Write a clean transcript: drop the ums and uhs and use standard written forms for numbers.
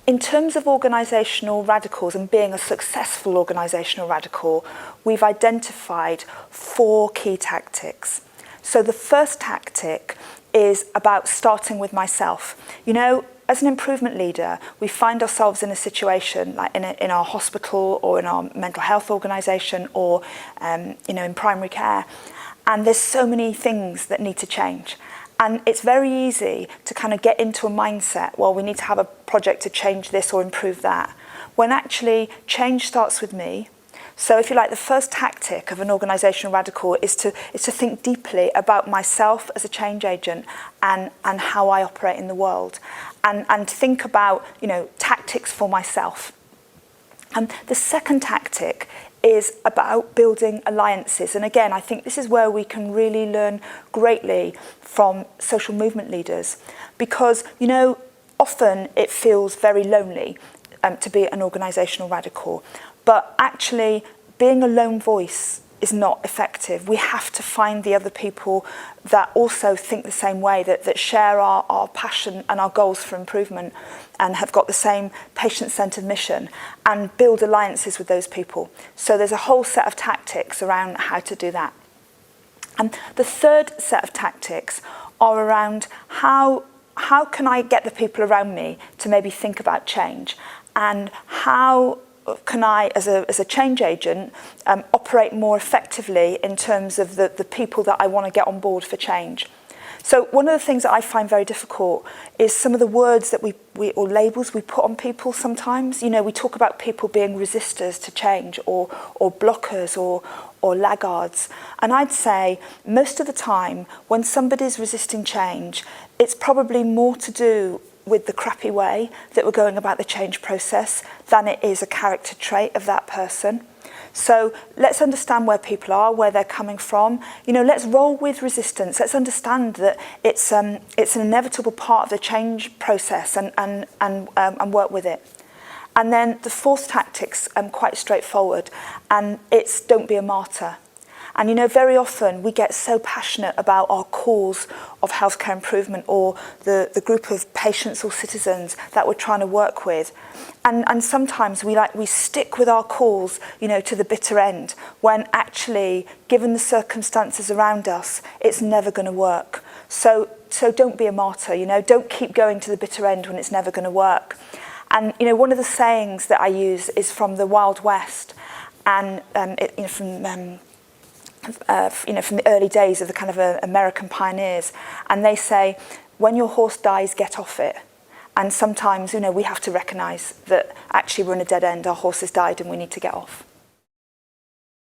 In terms of organisational radicals and being a successful organisational radical, we've identified 4 key tactics. So the first tactic is about starting with myself. You know, as an improvement leader, we find ourselves in a situation like in our hospital or in our mental health organisation or in primary care, and there's so many things that need to change. And it's very easy to kind of get into a mindset, well, we need to have a project to change this or improve that, when actually change starts with me. So if you like, the first tactic of an organisational radical is to think deeply about myself as a change agent and how I operate in the world, and think about, tactics for myself. And the second tactic is about building alliances. And again, I think this is where we can really learn greatly from social movement leaders, because, often it feels very lonely to be an organisational radical. But actually, being a lone voice is not effective. We have to find the other people that also think the same way, that share our passion and our goals for improvement and have got the same patient-centred mission, and build alliances with those people. So there's a whole set of tactics around how to do that. And the third set of tactics are around how can I get the people around me to maybe think about change, and how can I, as a change agent, operate more effectively in terms of the people that I want to get on board for change. So one of the things that I find very difficult is some of the words that we or labels we put on people sometimes. We talk about people being resistors to change, or blockers, or laggards. And I'd say most of the time when somebody's resisting change, it's probably more to do with the crappy way that we're going about the change process than it is a character trait of that person. So let's understand where people are, where they're coming from. Let's roll with resistance. Let's understand that it's an inevitable part of the change process, and work with it. And then the fourth tactic's quite straightforward, and it's don't be a martyr. And very often we get so passionate about our cause of healthcare improvement, or the group of patients or citizens that we're trying to work with. And sometimes we stick with our cause, to the bitter end, when actually, given the circumstances around us, it's never going to work. So don't be a martyr, don't keep going to the bitter end when it's never going to work. And one of the sayings that I use is from the Wild West, and from the early days of the kind of American pioneers. And they say, when your horse dies, get off it. And sometimes, we have to recognise that actually we're in a dead end, our horse has died and we need to get off.